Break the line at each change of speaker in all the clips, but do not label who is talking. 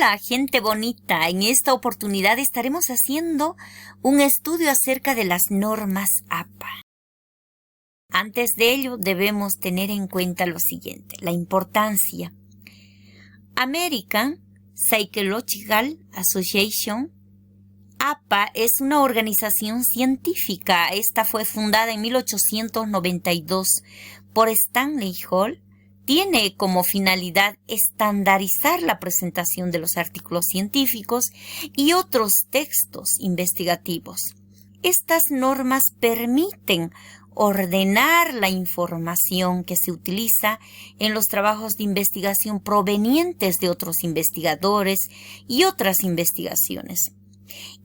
Hola, gente bonita. En esta oportunidad estaremos haciendo un estudio acerca de las normas APA. Antes de ello, debemos tener en cuenta lo siguiente, la importancia. American Psychological Association, APA, es una organización científica. Esta fue fundada en 1892 por Stanley Hall. Tiene como finalidad estandarizar la presentación de los artículos científicos y otros textos investigativos. Estas normas permiten ordenar la información que se utiliza en los trabajos de investigación provenientes de otros investigadores y otras investigaciones.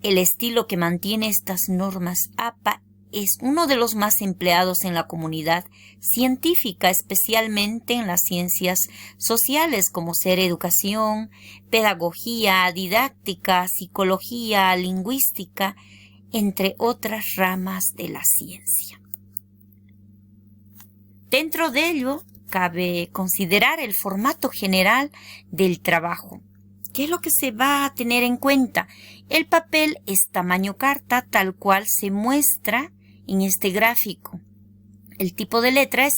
El estilo que mantiene estas normas APA es uno de los más empleados en la comunidad científica, especialmente en las ciencias sociales como ser educación, pedagogía, didáctica, psicología, lingüística, entre otras ramas de la ciencia. Dentro de ello, cabe considerar el formato general del trabajo. ¿Qué es lo que se va a tener en cuenta? El papel es tamaño carta, tal cual se muestra en este gráfico. El tipo de letra es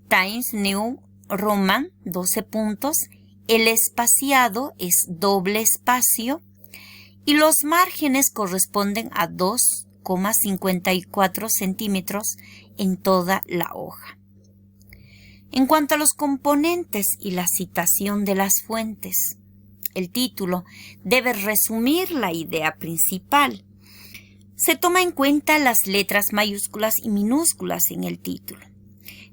Times New Roman, 12 puntos. El espaciado es doble espacio. Y los márgenes corresponden a 2,54 centímetros en toda la hoja. En cuanto a los componentes y la citación de las fuentes, el título debe resumir la idea principal. Se toma en cuenta las letras mayúsculas y minúsculas en el título.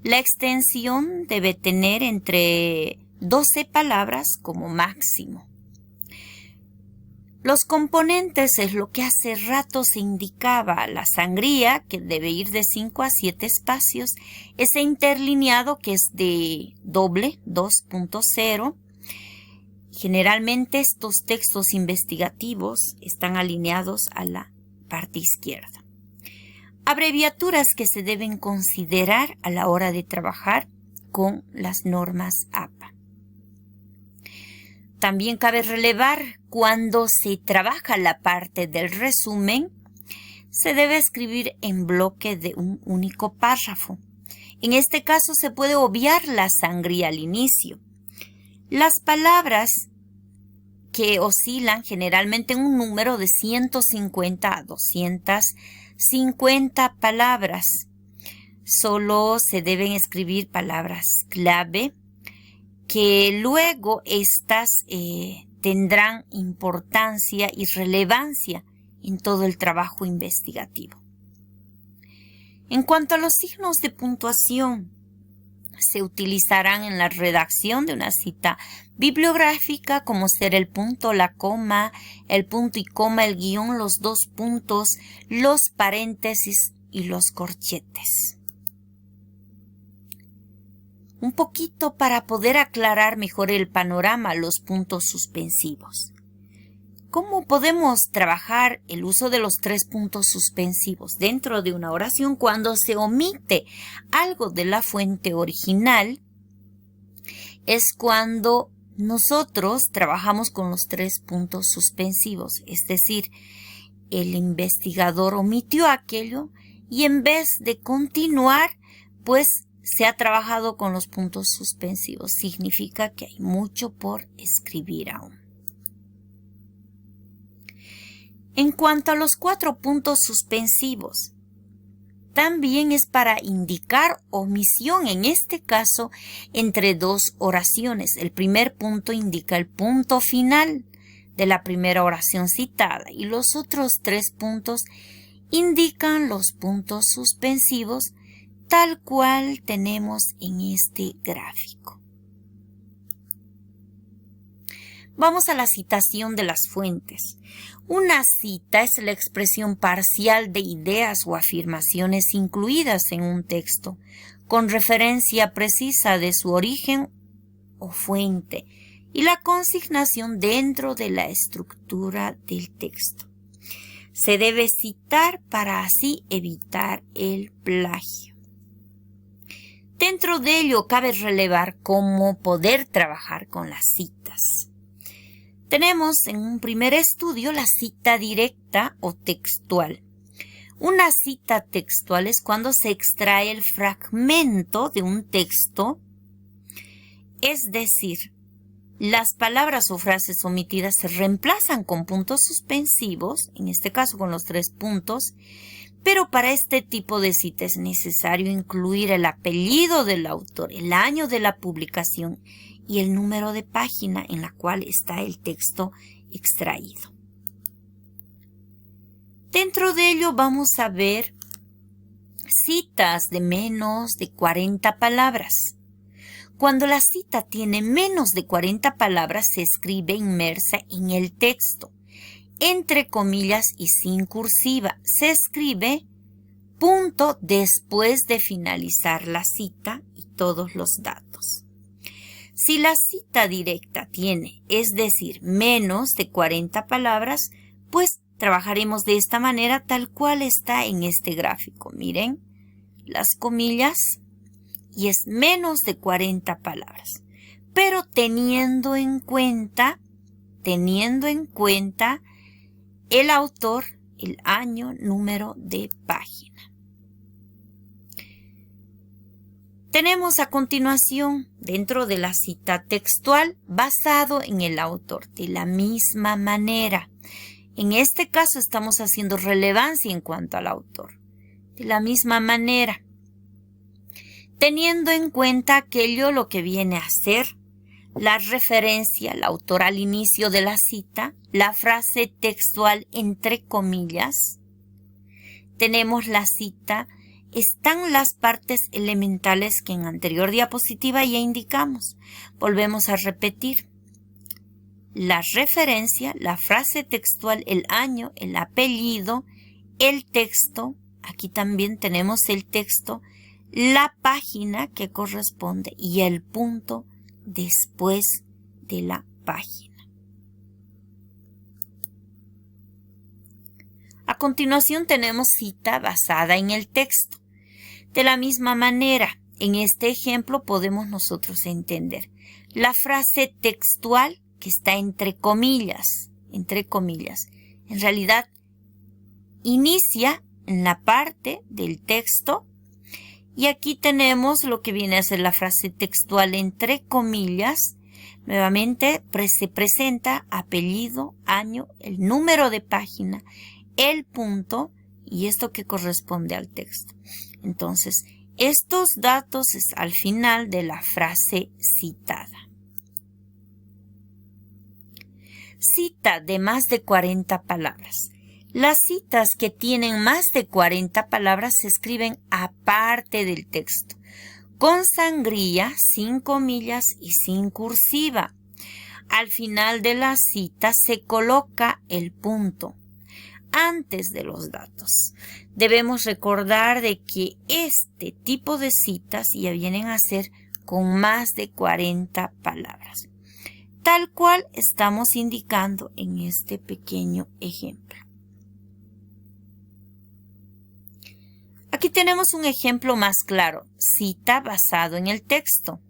La extensión debe tener entre 12 palabras como máximo. Los componentes es lo que hace rato se indicaba. La sangría, que debe ir de 5 a 7 espacios. Ese interlineado, que es de doble, 2.0. Generalmente estos textos investigativos están alineados a la parte izquierda. Abreviaturas que se deben considerar a la hora de trabajar con las normas APA. También cabe relevar cuando se trabaja la parte del resumen, se debe escribir en bloque de un único párrafo. En este caso se puede obviar la sangría al inicio. Las palabras que oscilan generalmente en un número de 150 a 250 palabras. Solo se deben escribir palabras clave que luego estas tendrán importancia y relevancia en todo el trabajo investigativo. En cuanto a los signos de puntuación, se utilizarán en la redacción de una cita bibliográfica, como ser el punto, la coma, el punto y coma, el guión, los dos puntos, los paréntesis y los corchetes. Un poquito para poder aclarar mejor el panorama, los puntos suspensivos. ¿Cómo podemos trabajar el uso de los 3 puntos suspensivos dentro de una oración cuando se omite algo de la fuente original? Es cuando nosotros trabajamos con los 3 puntos suspensivos, es decir, el investigador omitió aquello y en vez de continuar, pues se ha trabajado con los puntos suspensivos. Significa que hay mucho por escribir aún. En cuanto a los 4 puntos suspensivos, también es para indicar omisión, en este caso, entre 2 oraciones. El primer punto indica el punto final de la primera oración citada y los otros 3 puntos indican los puntos suspensivos tal cual tenemos en este gráfico. Vamos a la citación de las fuentes. Una cita es la expresión parcial de ideas o afirmaciones incluidas en un texto, con referencia precisa de su origen o fuente y la consignación dentro de la estructura del texto. Se debe citar para así evitar el plagio. Dentro de ello cabe relevar cómo poder trabajar con las citas. Tenemos en un primer estudio la cita directa o textual. Una cita textual es cuando se extrae el fragmento de un texto, es decir, las palabras o frases omitidas se reemplazan con puntos suspensivos, en este caso con los 3 puntos, pero para este tipo de cita es necesario incluir el apellido del autor, el año de la publicación y el número de página en la cual está el texto extraído. Dentro de ello vamos a ver citas de menos de 40 palabras. Cuando la cita tiene menos de 40 palabras, se escribe inmersa en el texto, entre comillas y sin cursiva. Se escribe punto después de finalizar la cita y todos los datos. Si la cita directa tiene, es decir, menos de 40 palabras, pues trabajaremos de esta manera tal cual está en este gráfico. Miren, las comillas y es menos de 40 palabras. Pero teniendo en cuenta el autor, el año, número de página. Tenemos a continuación, dentro de la cita textual, basado en el autor, de la misma manera. En este caso estamos haciendo relevancia en cuanto al autor. De la misma manera, teniendo en cuenta aquello lo que viene a ser la referencia, el autor al inicio de la cita, la frase textual entre comillas. Tenemos la cita, están las partes elementales que en anterior diapositiva ya indicamos. Volvemos a repetir. La referencia, la frase textual, el año, el apellido, el texto, aquí también tenemos el texto, la página que corresponde y el punto después de la página. A continuación tenemos cita basada en el texto. De la misma manera, en este ejemplo podemos nosotros entender la frase textual que está entre comillas. En realidad, inicia en la parte del texto. Y aquí tenemos lo que viene a ser la frase textual entre comillas. Nuevamente se presenta apellido, año, el número de página, el punto y esto que corresponde al texto. Entonces, estos datos es al final de la frase citada. Cita de más de 40 palabras. Las citas que tienen más de 40 palabras se escriben aparte del texto, con sangría, sin comillas y sin cursiva. Al final de la cita se coloca el punto antes de los datos. Debemos recordar de que este tipo de citas ya vienen a ser con más de 40 palabras, tal cual estamos indicando en este pequeño ejemplo. Aquí tenemos un ejemplo más claro, cita basado en el texto.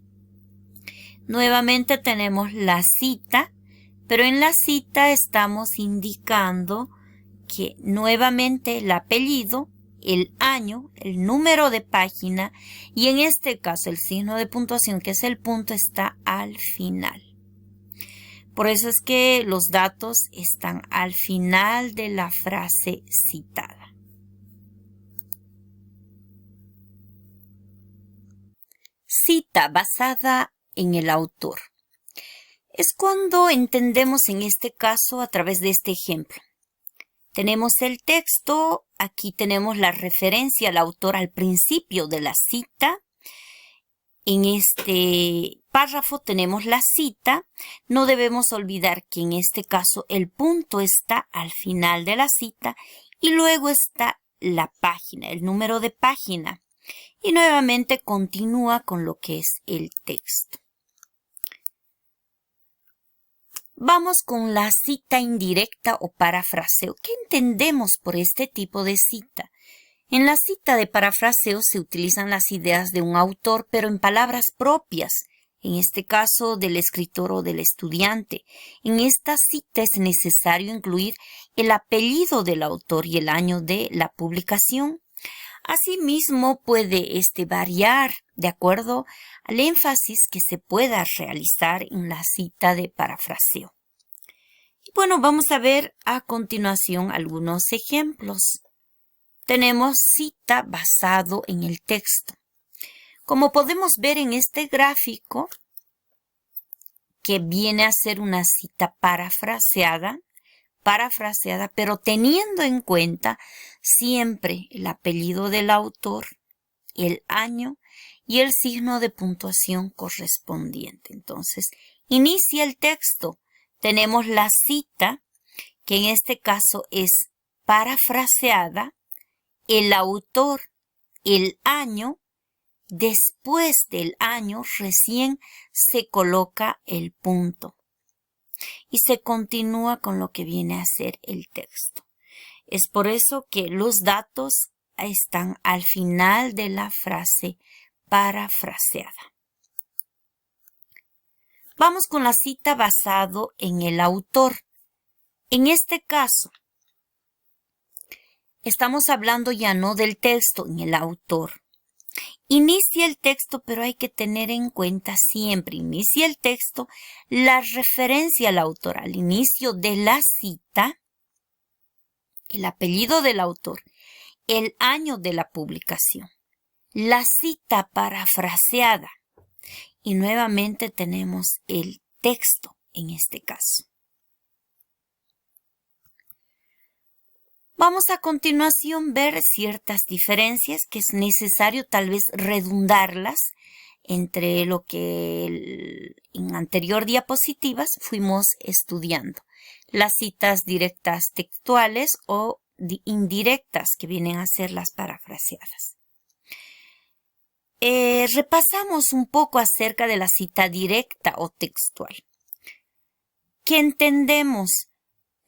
Nuevamente tenemos la cita, pero en la cita estamos indicando que nuevamente el apellido, el año, el número de página y en este caso el signo de puntuación, que es el punto, está al final. Por eso es que los datos están al final de la frase citada. Cita basada en el autor. Es cuando entendemos en este caso a través de este ejemplo. Tenemos el texto, aquí tenemos la referencia al autor al principio de la cita. En este párrafo tenemos la cita. No debemos olvidar que en este caso el punto está al final de la cita y luego está la página, el número de página. Y nuevamente continúa con lo que es el texto. Vamos con la cita indirecta o parafraseo. ¿Qué entendemos por este tipo de cita? En la cita de parafraseo se utilizan las ideas de un autor, pero en palabras propias, en este caso del escritor o del estudiante. En esta cita es necesario incluir el apellido del autor y el año de la publicación. Asimismo, puede variar de acuerdo al énfasis que se pueda realizar en la cita de parafraseo. Y bueno, vamos a ver a continuación algunos ejemplos. Tenemos cita basado en el texto. Como podemos ver en este gráfico, que viene a ser una cita parafraseada, pero teniendo en cuenta siempre el apellido del autor, el año y el signo de puntuación correspondiente. Entonces, inicia el texto. Tenemos la cita, que en este caso es parafraseada, el autor, el año. Después del año recién se coloca el punto y se continúa con lo que viene a ser el texto. Es por eso que los datos están al final de la frase parafraseada. Vamos con la cita basado en el autor. En este caso, estamos hablando ya no del texto, en el autor. Inicia el texto, pero hay que tener en cuenta siempre, inicia el texto, la referencia al autor, al inicio de la cita, el apellido del autor, el año de la publicación, la cita parafraseada y nuevamente tenemos el texto en este caso. Vamos a continuación ver ciertas diferencias que es necesario tal vez redundarlas entre lo que en anterior diapositivas fuimos estudiando. Las citas directas textuales o indirectas que vienen a ser las parafraseadas. Repasamos un poco acerca de la cita directa o textual. ¿Qué entendemos?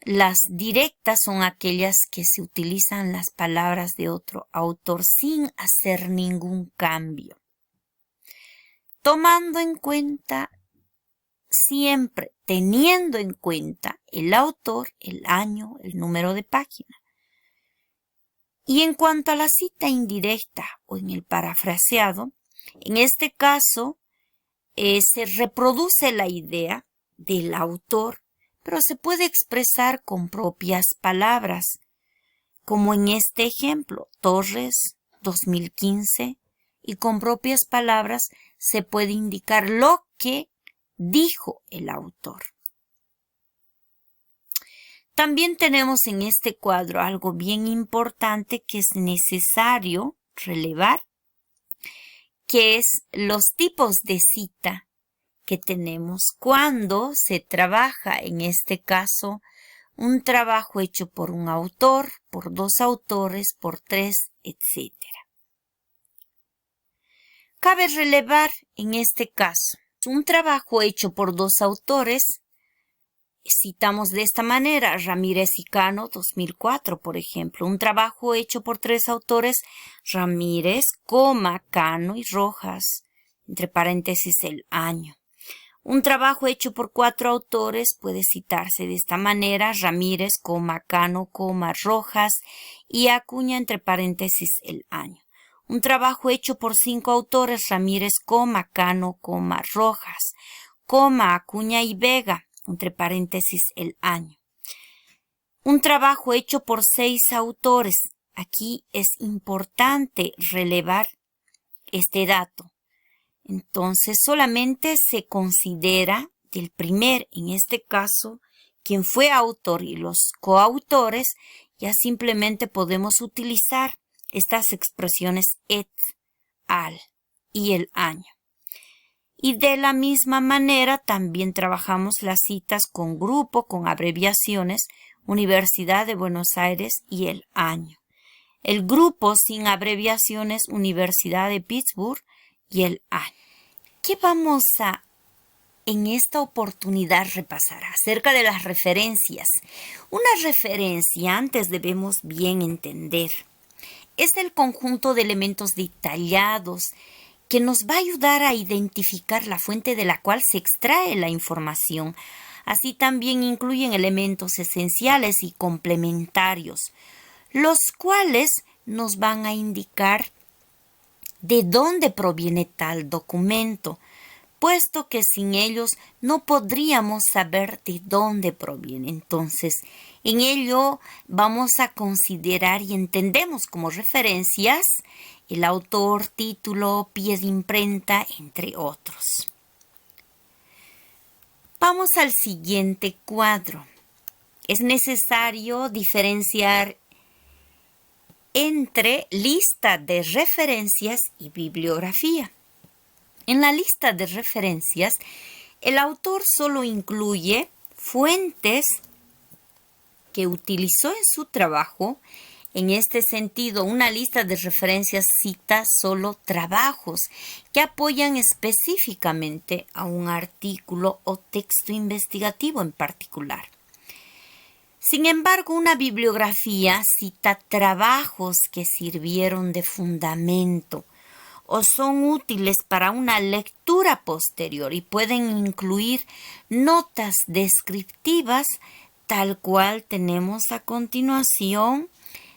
Las directas son aquellas que se utilizan las palabras de otro autor sin hacer ningún cambio, tomando en cuenta siempre, teniendo en cuenta el autor, el año, el número de página. Y en cuanto a la cita indirecta o en el parafraseado, en este caso se reproduce la idea del autor, pero se puede expresar con propias palabras, como en este ejemplo, Torres 2015, y con propias palabras se puede indicar lo que dijo el autor. También tenemos en este cuadro algo bien importante que es necesario relevar, que es los tipos de cita que tenemos cuando se trabaja, en este caso, un trabajo hecho por un autor, por dos autores, por tres, etc. Cabe relevar en este caso, un trabajo hecho por dos autores, citamos de esta manera, Ramírez y Cano, 2004, por ejemplo. Un trabajo hecho por tres autores, Ramírez, Cano y Rojas, entre paréntesis el año. Un trabajo hecho por cuatro autores puede citarse de esta manera, Ramírez, Cano, Rojas y Acuña, entre paréntesis el año. Un trabajo hecho por cinco autores, Ramírez, Cano, Rojas, Acuña y Vega, entre paréntesis el año. Un trabajo hecho por seis autores. Aquí es importante relevar este dato. Entonces solamente se considera del primer, en este caso, quien fue autor y los coautores, ya simplemente podemos utilizar estas expresiones et, al y el año. Y de la misma manera también trabajamos las citas con grupo, con abreviaciones, Universidad de Buenos Aires y el año. El grupo sin abreviaciones, Universidad de Pittsburgh y el año. ¿Qué vamos a en esta oportunidad repasar acerca de las referencias? Una referencia, antes debemos bien entender, es el conjunto de elementos detallados que nos va a ayudar a identificar la fuente de la cual se extrae la información. Así también incluyen elementos esenciales y complementarios, los cuales nos van a indicar de dónde proviene tal documento, puesto que sin ellos no podríamos saber de dónde proviene. Entonces, en ello vamos a considerar y entendemos como referencias el autor, título, pie de imprenta, entre otros. Vamos al siguiente cuadro. Es necesario diferenciar entre lista de referencias y bibliografía. En la lista de referencias, el autor solo incluye fuentes que utilizó en su trabajo. En este sentido, una lista de referencias cita solo trabajos que apoyan específicamente a un artículo o texto investigativo en particular. Sin embargo, una bibliografía cita trabajos que sirvieron de fundamento o son útiles para una lectura posterior y pueden incluir notas descriptivas tal cual tenemos a continuación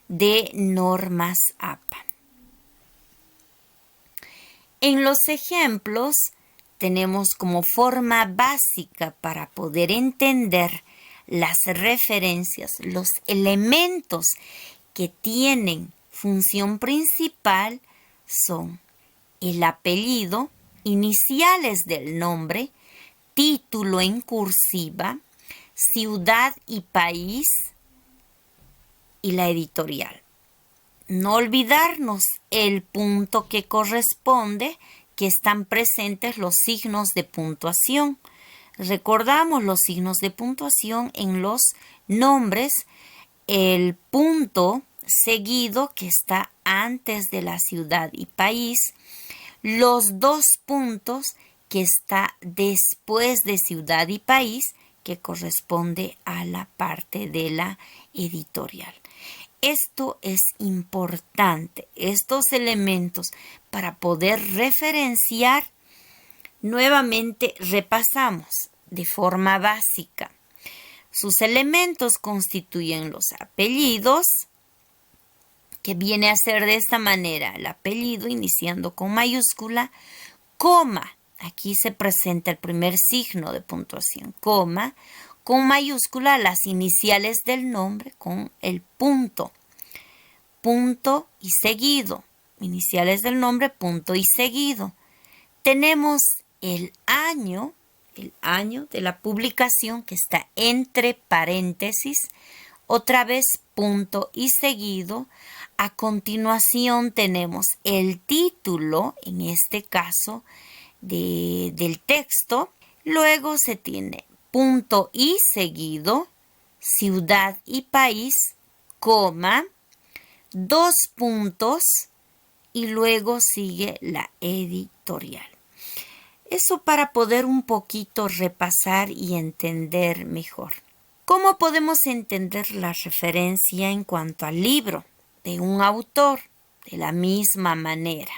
de normas APA. En los ejemplos tenemos como forma básica para poder entender las referencias, los elementos que tienen función principal son el apellido, iniciales del nombre, título en cursiva, ciudad y país y la editorial. No olvidarnos el punto que corresponde, que están presentes los signos de puntuación. Recordamos los signos de puntuación en los nombres, el punto seguido que está antes de la ciudad y país, los dos puntos que está después de ciudad y país, que corresponde a la parte de la editorial. Esto es importante, estos elementos para poder referenciar. Nuevamente repasamos de forma básica. Sus elementos constituyen los apellidos, que viene a ser de esta manera, el apellido iniciando con mayúscula, coma, aquí se presenta el primer signo de puntuación, coma, con mayúscula las iniciales del nombre con el punto, punto y seguido, iniciales del nombre, punto y seguido. Tenemos el año de la publicación que está entre paréntesis, otra vez punto y seguido. A continuación tenemos el título, en este caso, del texto. Luego se tiene punto y seguido, ciudad y país, coma, dos puntos y luego sigue la editorial. Eso para poder un poquito repasar y entender mejor. ¿Cómo podemos entender la referencia en cuanto al libro de un autor? De la misma manera.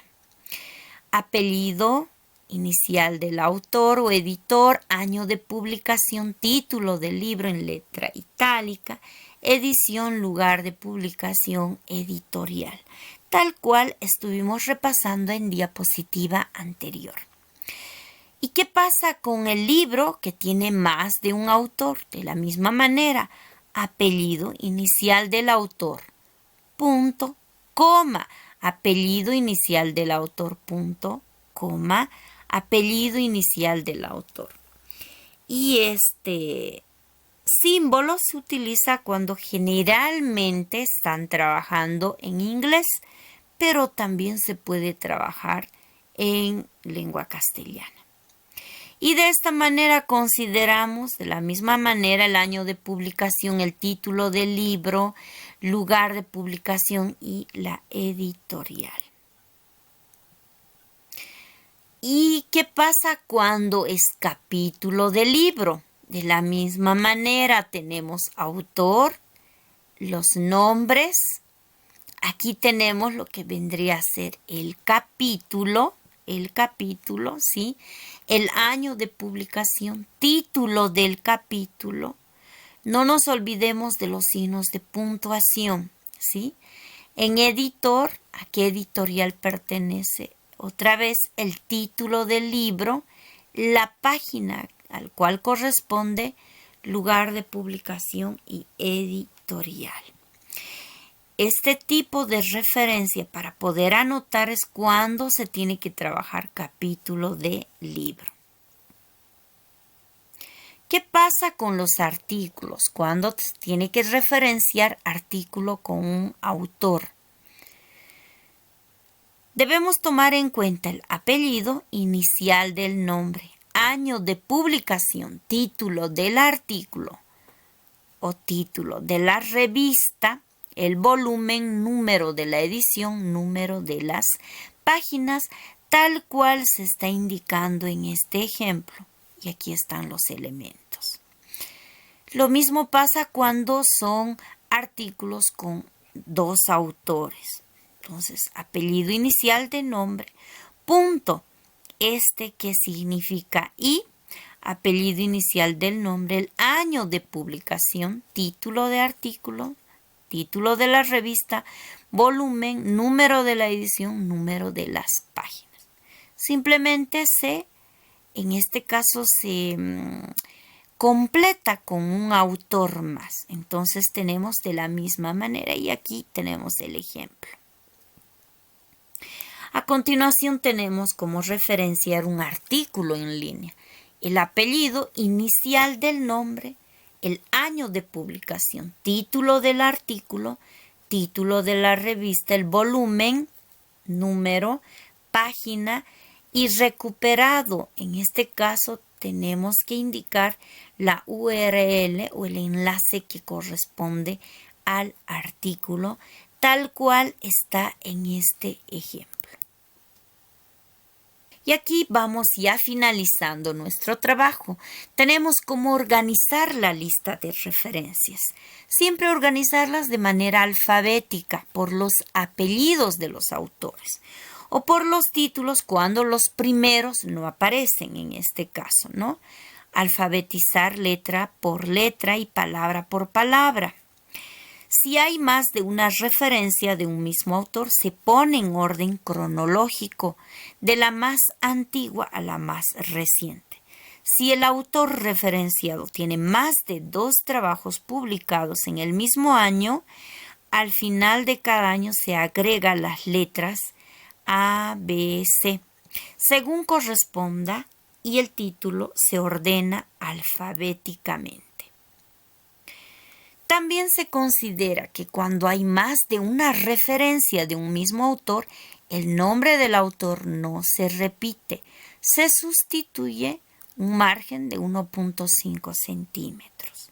Apellido, inicial del autor o editor, año de publicación, título del libro en letra itálica, edición, lugar de publicación, editorial, tal cual estuvimos repasando en diapositiva anterior. ¿Y qué pasa con el libro que tiene más de un autor? De la misma manera, apellido inicial del autor, punto, coma, apellido inicial del autor, punto, coma, apellido inicial del autor. Y este símbolo se utiliza cuando generalmente están trabajando en inglés, pero también se puede trabajar en lengua castellana. Y de esta manera consideramos de la misma manera el año de publicación, el título del libro, lugar de publicación y la editorial. ¿Y qué pasa cuando es capítulo del libro? De la misma manera tenemos autor, los nombres. Aquí tenemos lo que vendría a ser el capítulo el capítulo, ¿sí? El año de publicación, título del capítulo. No nos olvidemos de los signos de puntuación, ¿sí? En editor, ¿a qué editorial pertenece? Otra vez el título del libro, la página al cual corresponde, lugar de publicación y editorial. Este tipo de referencia para poder anotar es cuando se tiene que trabajar capítulo de libro. ¿Qué pasa con los artículos? Cuando se tiene que referenciar artículo con un autor. Debemos tomar en cuenta el apellido inicial del nombre, año de publicación, título del artículo o título de la revista, el volumen, número de la edición, número de las páginas, tal cual se está indicando en este ejemplo. Y aquí están los elementos. Lo mismo pasa cuando son artículos con dos autores. Entonces, apellido inicial de nombre, punto, que significa y, apellido inicial del nombre, el año de publicación, título de artículo, título de la revista, volumen, número de la edición, número de las páginas. Simplemente en este caso se completa con un autor más. Entonces tenemos de la misma manera y aquí tenemos el ejemplo. A continuación tenemos como referenciar un artículo en línea. El apellido inicial del nombre, el año de publicación, título del artículo, título de la revista, el volumen, número, página y recuperado. En este caso tenemos que indicar la URL o el enlace que corresponde al artículo, tal cual está en este ejemplo. Y aquí vamos ya finalizando nuestro trabajo. Tenemos cómo organizar la lista de referencias. Siempre organizarlas de manera alfabética por los apellidos de los autores o por los títulos cuando los primeros no aparecen en este caso, ¿no? Alfabetizar letra por letra y palabra por palabra. Si hay más de una referencia de un mismo autor, se pone en orden cronológico, de la más antigua a la más reciente. Si el autor referenciado tiene más de 2 trabajos publicados en el mismo año, al final de cada año se agrega las letras A, B, C, según corresponda, y el título se ordena alfabéticamente. También se considera que cuando hay más de una referencia de un mismo autor, el nombre del autor no se repite, se sustituye un margen de 1.5 centímetros.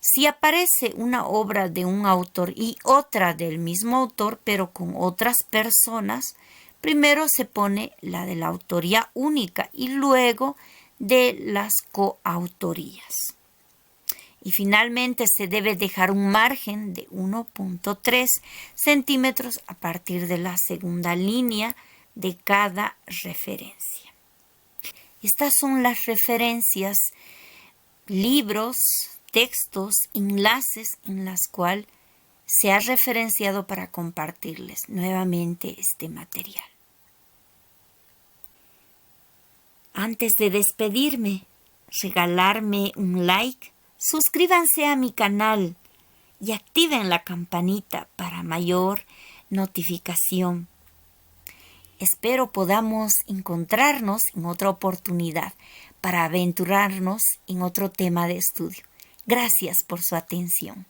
Si aparece una obra de un autor y otra del mismo autor, pero con otras personas, primero se pone la de la autoría única y luego de las coautorías. Y finalmente se debe dejar un margen de 1.3 centímetros a partir de la segunda línea de cada referencia. Estas son las referencias, libros, textos, enlaces en las cuales se ha referenciado para compartirles nuevamente este material. Antes de despedirme, regalarme un like, suscríbanse a mi canal y activen la campanita para mayor notificación. Espero podamos encontrarnos en otra oportunidad para aventurarnos en otro tema de estudio. Gracias por su atención.